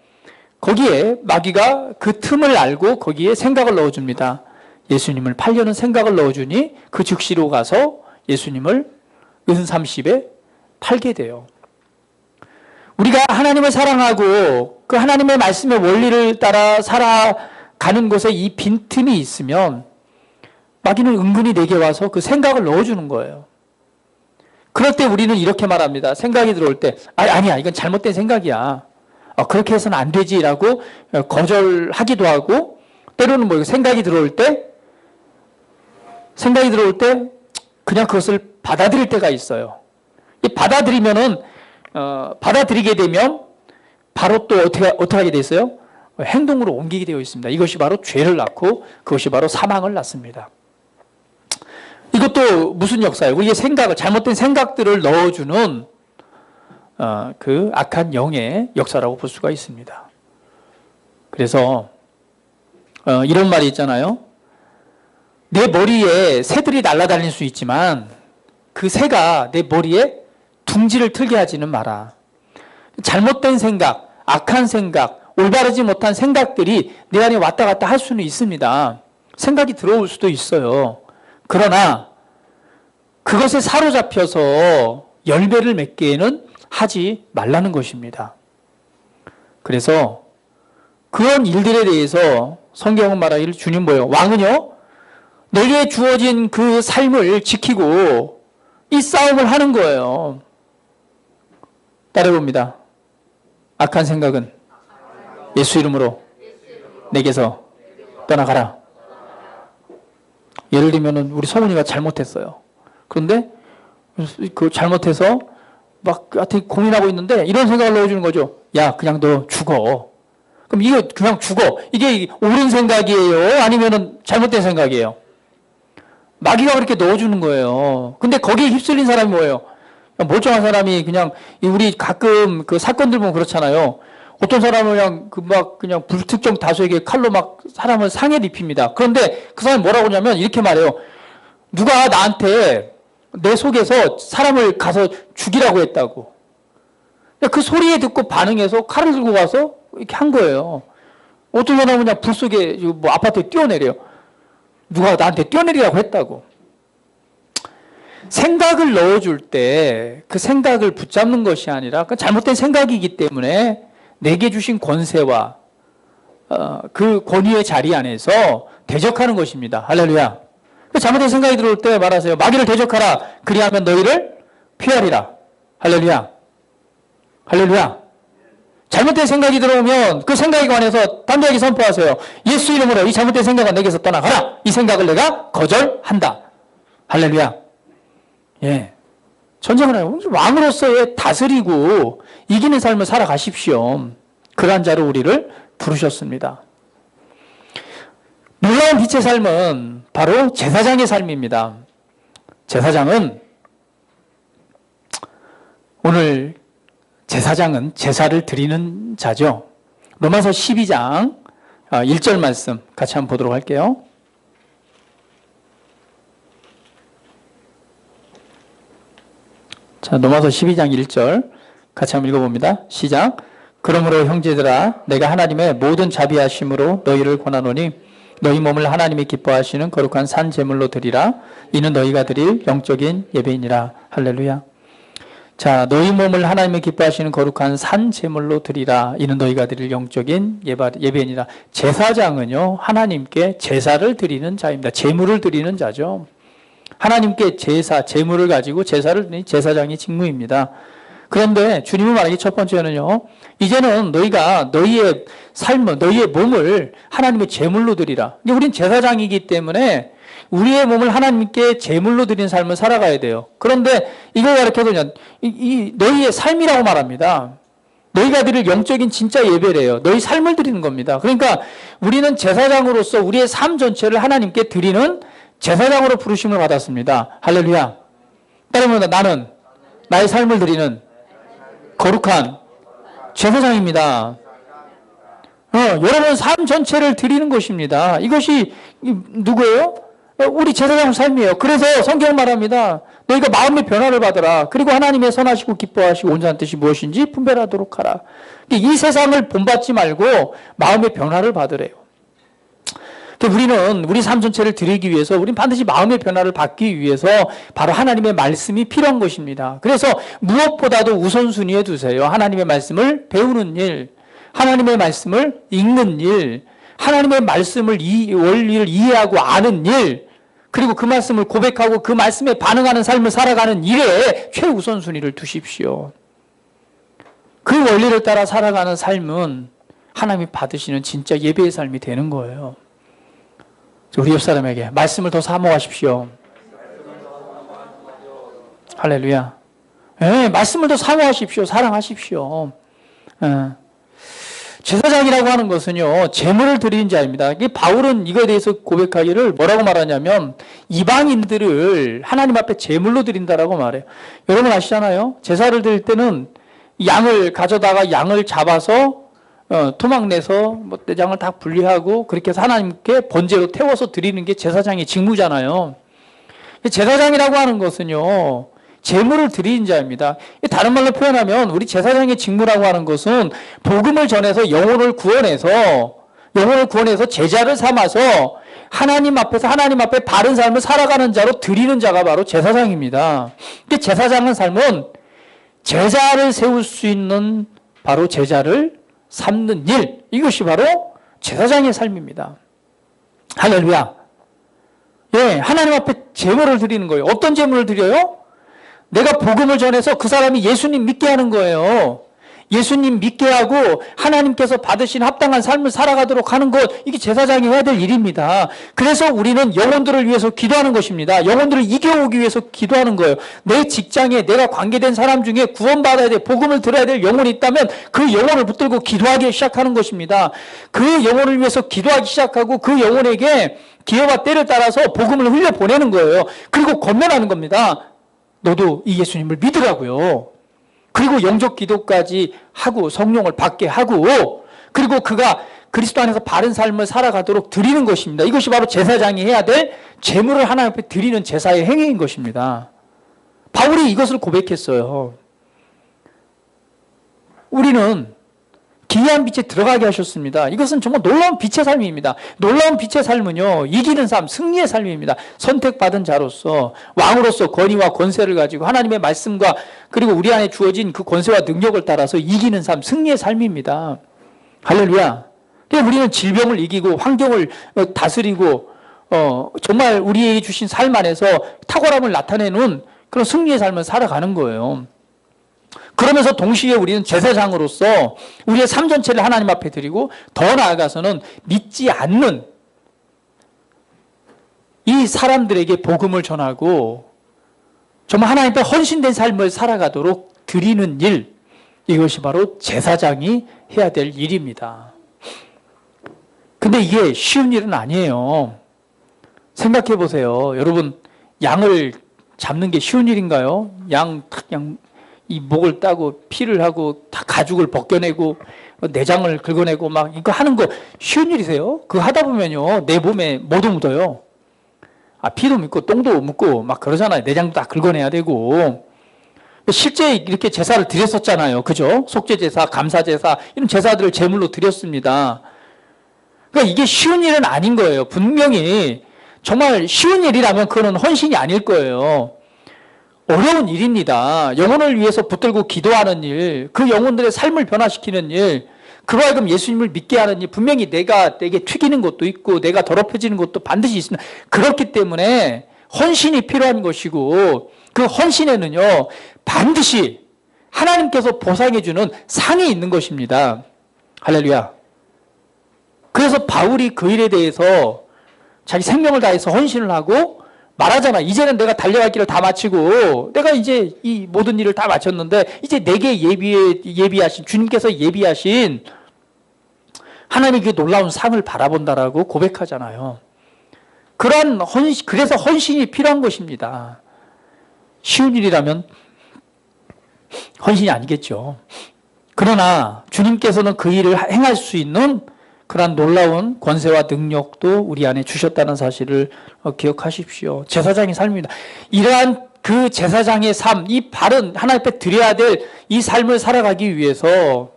거기에 마귀가 그 틈을 알고 거기에 생각을 넣어줍니다. 예수님을 팔려는 생각을 넣어주니 그 즉시로 가서 예수님을 은30에 팔게 돼요. 우리가 하나님을 사랑하고 그 하나님의 말씀의 원리를 따라 살아가는 곳에 이 빈틈이 있으면 마귀는 은근히 내게 와서 그 생각을 넣어주는 거예요. 그럴 때 우리는 이렇게 말합니다. 생각이 들어올 때 아니야, 이건 잘못된 생각이야. 그렇게 해서는 안 되지라고 거절하기도 하고, 때로는 뭐 생각이 들어올 때 그냥 그것을 받아들일 때가 있어요. 이 받아들이게 되면 바로 또 어떻게 하게 돼 있어요? 행동으로 옮기게 되어 있습니다. 이것이 바로 죄를 낳고 그것이 바로 사망을 낳습니다. 이것도 무슨 역사예요? 우리의 잘못된 생각들을 넣어주는 그 악한 영의 역사라고 볼 수가 있습니다. 그래서 이런 말이 있잖아요. 내 머리에 새들이 날아다닐 수 있지만 그 새가 내 머리에 둥지를 틀게 하지는 마라. 잘못된 생각, 악한 생각, 올바르지 못한 생각들이 내 안에 왔다 갔다 할 수는 있습니다. 생각이 들어올 수도 있어요. 그러나 그것에 사로잡혀서 열매를 맺게는 하지 말라는 것입니다. 그래서 그런 일들에 대해서 성경은 말하기를 주님 뭐예요? 왕은요, 내게 주어진 그 삶을 지키고 이 싸움을 하는 거예요. 따라해봅니다. 악한 생각은 예수 이름으로 내게서 떠나가라. 예를 들면 우리 성훈이가 잘못했어요. 그런데 그 잘못해서 막 고민하고 있는데 이런 생각을 넣어주는 거죠. 야, 그냥 너 죽어. 그럼 이거 그냥 죽어. 이게 옳은 생각이에요? 아니면은 잘못된 생각이에요? 마귀가 그렇게 넣어주는 거예요. 근데 거기에 휩쓸린 사람이 뭐예요? 멀쩡한 사람이 그냥, 우리 가끔 그 사건들 보면 그렇잖아요. 어떤 사람은 그냥 불특정 다수에게 칼로 막 사람을 상해를 입힙니다. 그런데 그 사람이 뭐라고 하냐면 이렇게 말해요. 누가 나한테 내 속에서 사람을 가서 죽이라고 했다고. 그 소리에 듣고 반응해서 칼을 들고 가서 이렇게 한 거예요. 어떤 사람은 그냥 불 속에 뭐 아파트에 뛰어내려요. 누가 나한테 뛰어내리라고 했다고. 생각을 넣어줄 때 그 생각을 붙잡는 것이 아니라 그 잘못된 생각이기 때문에 내게 주신 권세와 그 권위의 자리 안에서 대적하는 것입니다. 할렐루야. 잘못된 생각이 들어올 때 말하세요. 마귀를 대적하라. 그리하면 너희를 피하리라. 할렐루야. 할렐루야. 잘못된 생각이 들어오면 그 생각에 관해서 담대하게 선포하세요. 예수 이름으로 이 잘못된 생각은 내게서 떠나가라. 이 생각을 내가 거절한다. 할렐루야. 예. 전쟁을 하요. 왕으로서의 다스리고 이기는 삶을 살아가십시오. 그러한 자로 우리를 부르셨습니다. 놀라운 빛의 삶은 바로 제사장의 삶입니다. 제사장은 오늘 제사장은 제사를 드리는 자죠. 로마서 12장 1절 말씀 같이 한번 보도록 할게요. 자, 로마서 12장 1절 같이 한번 읽어봅니다. 시작. 그러므로 형제들아 내가 하나님의 모든 자비하심으로 너희를 권하노니 너희 몸을 하나님이 기뻐하시는 거룩한 산 제물로 드리라. 이는 너희가 드릴 영적인 예배이니라. 할렐루야. 자, 너희 몸을 하나님이 기뻐하시는 거룩한 산 제물로 드리라. 이는 너희가 드릴 영적인 예배이니라. 제사장은요, 하나님께 제사를 드리는 자입니다. 제물을 드리는 자죠. 하나님께 제물을 가지고 제사를 드리는 제사장의 직무입니다. 그런데 주님은 말하기 첫 번째는요, 이제는 너희가 너희의 삶을, 너희의 몸을 하나님의 제물로 드리라. 우린 제사장이기 때문에 우리의 몸을 하나님께 제물로 드리는 삶을 살아가야 돼요. 그런데 이걸 가르쳐서 너희의 삶이라고 말합니다. 너희가 드릴 영적인 진짜 예배래요. 너희 삶을 드리는 겁니다. 그러니까 우리는 제사장으로서 우리의 삶 전체를 하나님께 드리는 제사장으로 부르심을 받았습니다. 할렐루야. 따르면 나는 나의 삶을 드리는 거룩한 제사장입니다. 여러분 삶 전체를 드리는 것입니다. 이것이 누구예요? 우리 제사장 삶이에요. 그래서 성경 말합니다. 너희가 마음의 변화를 받으라. 그리고 하나님의 선하시고 기뻐하시고 온전한 뜻이 무엇인지 분별하도록 하라. 이 세상을 본받지 말고 마음의 변화를 받으래요. 우리는 우리 삶 전체를 드리기 위해서 우리는 반드시 마음의 변화를 받기 위해서 바로 하나님의 말씀이 필요한 것입니다. 그래서 무엇보다도 우선순위에 두세요. 하나님의 말씀을 배우는 일, 하나님의 말씀을 읽는 일, 하나님의 말씀을 원리를 이해하고 아는 일, 그리고 그 말씀을 고백하고 그 말씀에 반응하는 삶을 살아가는 일에 최우선순위를 두십시오. 그 원리를 따라 살아가는 삶은 하나님이 받으시는 진짜 예배의 삶이 되는 거예요. 우리 옆 사람에게 말씀을 더 사모하십시오. 할렐루야. 네, 말씀을 더 사모하십시오. 사랑하십시오. 제사장이라고 하는 것은요, 제물을 드리는 자입니다. 바울은 이거에 대해서 고백하기를 뭐라고 말하냐면 이방인들을 하나님 앞에 제물로 드린다라고 말해요. 여러분 아시잖아요. 제사를 드릴 때는 양을 가져다가 양을 잡아서 토막 내서 내장을 다 분리하고 그렇게 해서 하나님께 번제로 태워서 드리는 게 제사장의 직무잖아요. 제사장이라고 하는 것은요, 제물을 드리는 자입니다. 다른 말로 표현하면 우리 제사장의 직무라고 하는 것은 복음을 전해서 영혼을 구원해서 제자를 삼아서 하나님 앞에서 하나님 앞에 바른 삶을 살아가는 자로 드리는 자가 바로 제사장입니다. 제사장의 삶은 제자를 세울 수 있는 바로 제자를 삼는 일, 이것이 바로 제사장의 삶입니다. 할렐루야. 예, 하나님 앞에 제물을 드리는 거예요. 어떤 제물을 드려요? 내가 복음을 전해서 그 사람이 예수님 믿게 하는 거예요. 예수님 믿게 하고 하나님께서 받으신 합당한 삶을 살아가도록 하는 것, 이게 제사장이 해야 될 일입니다. 그래서 우리는 영혼들을 위해서 기도하는 것입니다. 영혼들을 이겨오기 위해서 기도하는 거예요. 내 직장에 내가 관계된 사람 중에 구원받아야 돼, 복음을 들어야 될 영혼이 있다면 그 영혼을 붙들고 기도하기 시작하는 것입니다. 그 영혼을 위해서 기도하기 시작하고 그 영혼에게 기회와 때를 따라서 복음을 흘려보내는 거예요. 그리고 권면하는 겁니다. 너도 이 예수님을 믿으라고요. 그리고 영적 기도까지 하고 성령을 받게 하고, 그리고 그가 그리스도 안에서 바른 삶을 살아가도록 드리는 것입니다. 이것이 바로 제사장이 해야 될 제물을 하나님 앞에 드리는 제사의 행위인 것입니다. 바울이 이것을 고백했어요. 우리는 기이한 빛에 들어가게 하셨습니다. 이것은 정말 놀라운 빛의 삶입니다. 놀라운 빛의 삶은요, 이기는 삶, 승리의 삶입니다. 선택받은 자로서, 왕으로서 권위와 권세를 가지고 하나님의 말씀과 그리고 우리 안에 주어진 그 권세와 능력을 따라서 이기는 삶, 승리의 삶입니다. 할렐루야. 우리는 질병을 이기고 환경을 다스리고 정말 우리에게 주신 삶 안에서 탁월함을 나타내는 그런 승리의 삶을 살아가는 거예요. 그러면서 동시에 우리는 제사장으로서 우리의 삶 전체를 하나님 앞에 드리고, 더 나아가서는 믿지 않는 이 사람들에게 복음을 전하고 정말 하나님 앞에 헌신된 삶을 살아가도록 드리는 일, 이것이 바로 제사장이 해야 될 일입니다. 근데 이게 쉬운 일은 아니에요. 생각해 보세요. 여러분, 양을 잡는 게 쉬운 일인가요? 이 목을 따고 피를 하고 다 가죽을 벗겨내고 내장을 긁어내고 막 이거 하는 거 쉬운 일이세요? 그거 하다 보면요, 내 몸에 뭐도 묻어요. 피도 묻고 똥도 묻고 막 그러잖아요. 내장도 다 긁어내야 되고. 실제 이렇게 제사를 드렸었잖아요. 그죠? 속죄제사, 감사제사, 이런 제사들을 제물로 드렸습니다. 그러니까 이게 쉬운 일은 아닌 거예요. 분명히 정말 쉬운 일이라면 그거는 헌신이 아닐 거예요. 어려운 일입니다. 영혼을 위해서 붙들고 기도하는 일, 그 영혼들의 삶을 변화시키는 일, 그로 하여금 예수님을 믿게 하는 일, 분명히 내게 튀기는 것도 있고 내가 더럽혀지는 것도 반드시 있습니다. 그렇기 때문에 헌신이 필요한 것이고, 그 헌신에는요 반드시 하나님께서 보상해주는 상이 있는 것입니다. 할렐루야. 그래서 바울이 그 일에 대해서 자기 생명을 다해서 헌신을 하고 말하잖아. 이제는 내가 달려갈 길을 다 마치고 내가 이제 이 모든 일을 다 마쳤는데 이제 내게 예비하신 주님께서 예비하신 하나님의 그 놀라운 상을 바라본다라고 고백하잖아요. 그러한 헌신, 그래서 헌신이 필요한 것입니다. 쉬운 일이라면 헌신이 아니겠죠. 그러나 주님께서는 그 일을 행할 수 있는 그러한 놀라운 권세와 능력도 우리 안에 주셨다는 사실을 기억하십시오. 제사장의 삶입니다. 이러한 그 제사장의 삶, 이 바른 하나님 앞에 드려야 될 이 삶을 살아가기 위해서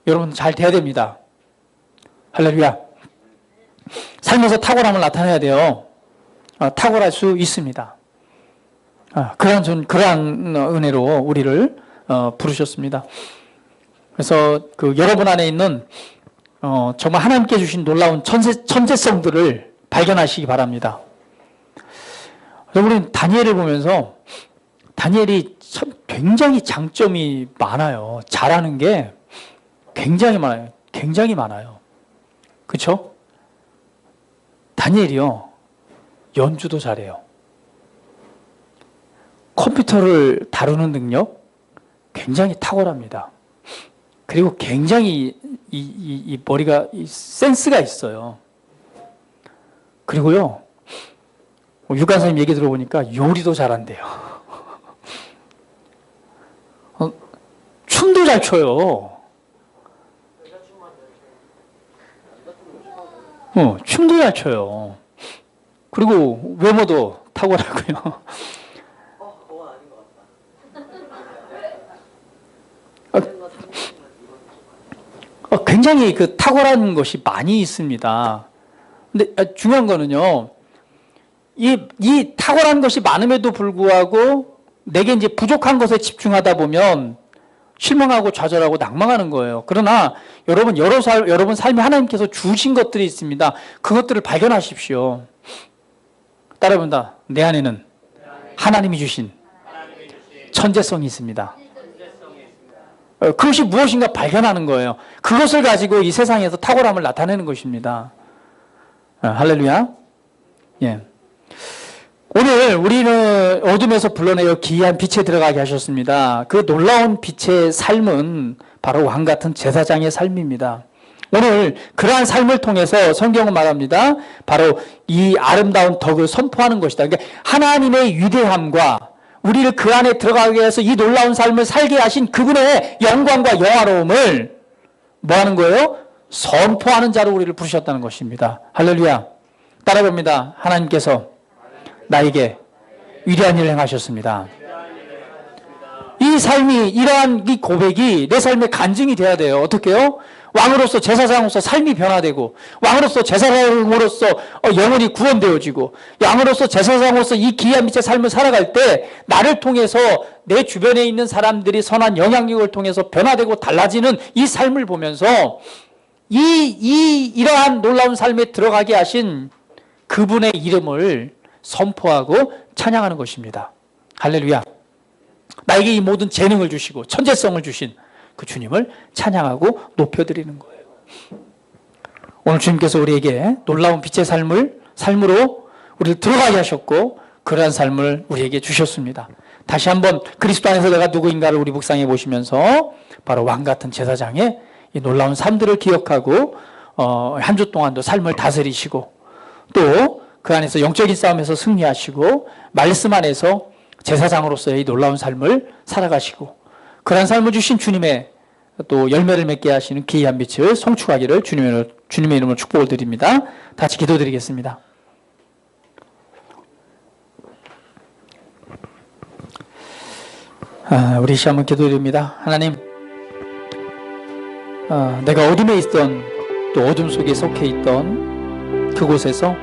여러분 잘 돼야 됩니다. 할렐루야. 삶에서 탁월함을 나타내야 돼요. 탁월할 수 있습니다. 그러한 은혜로 우리를 부르셨습니다. 그래서 그 여러분 안에 있는 정말 하나님께 주신 놀라운 천재성들을 발견하시기 바랍니다. 우리는 다니엘을 보면서 다니엘이 참 굉장히 장점이 많아요. 잘하는 게 굉장히 많아요. 굉장히 많아요. 그렇죠? 다니엘이요. 연주도 잘해요. 컴퓨터를 다루는 능력 굉장히 탁월합니다. 그리고 굉장히 이 머리가 센스가 있어요. 그리고요, 유관 선생님 얘기 들어보니까 요리도 잘한대요. 춤도 잘 춰요. 춤도 잘 춰요. 그리고 외모도 탁월하고요. 굉장히 그 탁월한 것이 많이 있습니다. 근데 중요한 거는요, 이 탁월한 것이 많음에도 불구하고 내게 이제 부족한 것에 집중하다 보면 실망하고 좌절하고 낭망하는 거예요. 그러나 여러분 삶에 하나님께서 주신 것들이 있습니다. 그것들을 발견하십시오. 따라해본다. 내 안에는 하나님이 주신 천재성이 있습니다. 그것이 무엇인가 발견하는 거예요. 그것을 가지고 이 세상에서 탁월함을 나타내는 것입니다. 할렐루야. 예. 오늘 우리는 어둠에서 불러내어 기이한 빛에 들어가게 하셨습니다. 그 놀라운 빛의 삶은 바로 왕같은 제사장의 삶입니다. 오늘 그러한 삶을 통해서 성경은 말합니다. 바로 이 아름다운 덕을 선포하는 것이다. 그러니까 하나님의 위대함과 우리를 그 안에 들어가게 해서 이 놀라운 삶을 살게 하신 그분의 영광과 영화로움을 뭐 하는 거예요? 선포하는 자로 우리를 부르셨다는 것입니다. 할렐루야. 따라봅니다. 하나님께서 나에게 위대한 일을 행하셨습니다. 이 삶이, 이러한 이 고백이 내 삶의 간증이 돼야 돼요. 어떻게요? 왕으로서, 제사장으로서 삶이 변화되고, 왕으로서, 제사장으로서 영혼이 구원되어지고, 왕으로서, 제사장으로서 이 기이한 빛의 삶을 살아갈 때 나를 통해서 내 주변에 있는 사람들이 선한 영향력을 통해서 변화되고 달라지는 이 삶을 보면서 이러한 놀라운 삶에 들어가게 하신 그분의 이름을 선포하고 찬양하는 것입니다. 할렐루야. 나에게 이 모든 재능을 주시고 천재성을 주신 그 주님을 찬양하고 높여드리는 거예요. 오늘 주님께서 우리에게 놀라운 빛의 삶으로 우리를 들어가게 하셨고 그러한 삶을 우리에게 주셨습니다. 다시 한번 그리스도 안에서 내가 누구인가를 우리 묵상해 보시면서 바로 왕같은 제사장의 이 놀라운 삶들을 기억하고 한 주 동안도 삶을 다스리시고 또 그 안에서 영적인 싸움에서 승리하시고 말씀 안에서 제사장으로서의 이 놀라운 삶을 살아가시고 그러한 삶을 주신 주님의 또 열매를 맺게 하시는 기이한 빛을 성취하기를 주님의 이름으로 축복을 드립니다. 같이 기도드리겠습니다. 우리 시험 한번 기도드립니다. 하나님, 내가 어둠에 있던 또 어둠 속에 속해 있던 그곳에서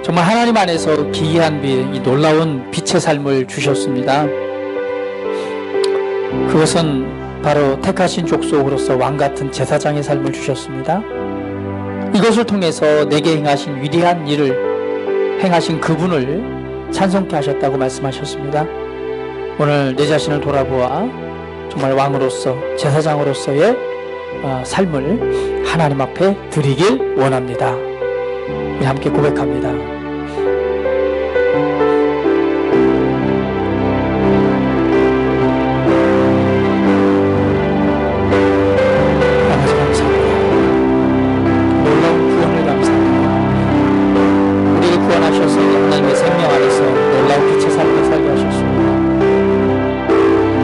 정말 하나님 안에서 기이한 이 놀라운 빛의 삶을 주셨습니다. 그것은 바로 택하신 족속으로서 왕같은 제사장의 삶을 주셨습니다. 이것을 통해서 내게 행하신 위대한 일을 행하신 그분을 찬송케 하셨다고 말씀하셨습니다. 오늘 내 자신을 돌아보아 정말 왕으로서 제사장으로서의 삶을 하나님 앞에 드리길 원합니다. 우리 함께 고백합니다. 아버지 감사합니다. 놀라운 구원을 감사합니다. 우리를 구원하셔서 하나님의 생명 안에서 놀라운 빛의 삶을 살게 하셨습니다.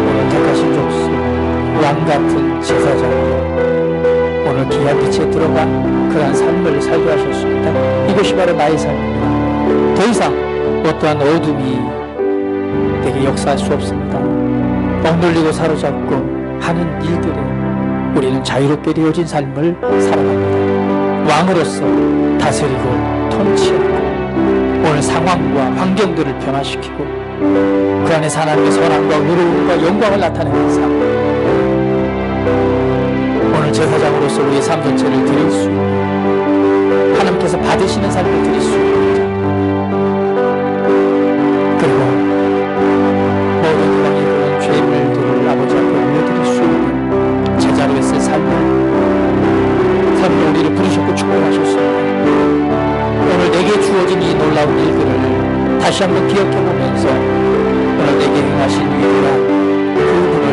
오늘 택하신 족속 왕같은 제사장으로 오늘 귀한 빛에 들어가 그러한 삶을 살게 하셨습니다. 이것이 바로 나의 삶입니다. 더 이상 어떠한 어둠이 내게 역사할 수 없습니다. 억눌리고 사로잡고 하는 일들에 우리는 자유롭게 되어진 삶을 살아갑니다. 왕으로서 다스리고 통치하고 오늘 상황과 환경들을 변화시키고 그 안에서 하나님의 선함과 의로움과 영광을 나타내는 삶, 오늘 제사장으로서 우리의 삶 전체를 드릴 수 있는 하나님께서 받으시는 삶을 드릴 수 있는 자, 그리고 모든 이방의 그런 죄물들을 아버지 앞에 올려드릴 수 있는 제자로서의 삶으로 우리를 부르셨고 축복하셨습니다. 오늘 내게 주어진 이 놀라운 일들을 다시 한번 기억해보면서 오늘 내게 행하신 위대한 그분을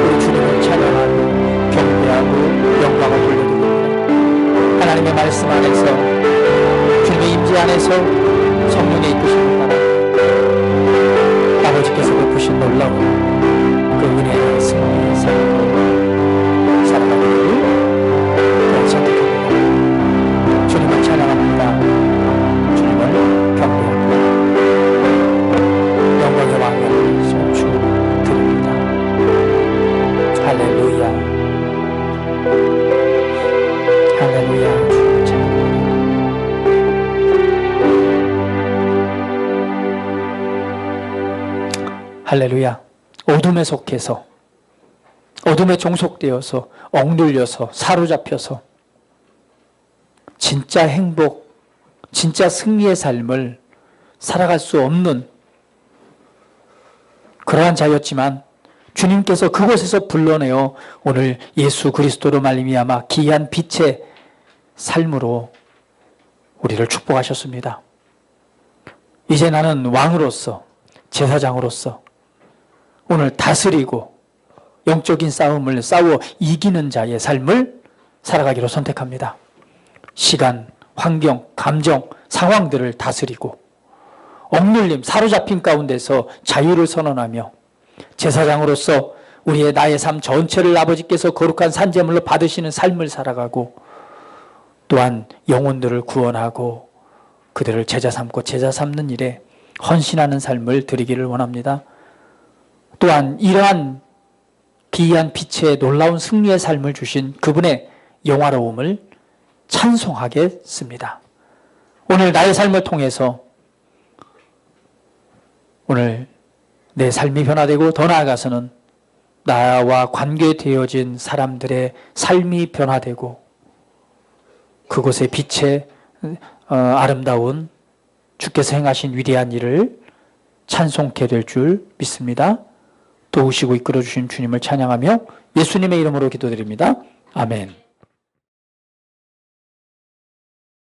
우리 주님을 찬양하고 경배하고 영광을 돌려드립니다. 하나님의 말씀 안에서 주님의 임재 안에서 성령의 이끄심을 따라 아버지께서 베푸신 놀라운 그 은혜의 승리의 삶으로 살아가기를 선택합니다. 주님을 찬양합니다. 주님을 경배합니다. 영광의 왕을 손주 드립니다. 할렐루야. 할렐루야. 주님을 찬양합니다. 할렐루야. 어둠에 속해서 어둠에 종속되어서 억눌려서 사로잡혀서 진짜 행복, 진짜 승리의 삶을 살아갈 수 없는 그러한 자였지만 주님께서 그곳에서 불러내어 오늘 예수 그리스도로 말미암아 기이한 빛의 삶으로 우리를 축복하셨습니다. 이제 나는 왕으로서 제사장으로서 오늘 다스리고 영적인 싸움을 싸워 이기는 자의 삶을 살아가기로 선택합니다. 시간, 환경, 감정, 상황들을 다스리고 억눌림, 사로잡힌 가운데서 자유를 선언하며 제사장으로서 우리의 나의 삶 전체를 아버지께서 거룩한 산제물로 받으시는 삶을 살아가고 또한 영혼들을 구원하고 그들을 제자 삼고 제자 삼는 일에 헌신하는 삶을 드리기를 원합니다. 또한 이러한 기이한 빛의 놀라운 승리의 삶을 주신 그분의 영화로움을 찬송하겠습니다. 오늘 나의 삶을 통해서 오늘 내 삶이 변화되고 더 나아가서는 나와 관계되어진 사람들의 삶이 변화되고 그곳의 빛의 아름다운 주께서 행하신 위대한 일을 찬송케 될 줄 믿습니다. 도우시고 이끌어주신 주님을 찬양하며 예수님의 이름으로 기도드립니다. 아멘.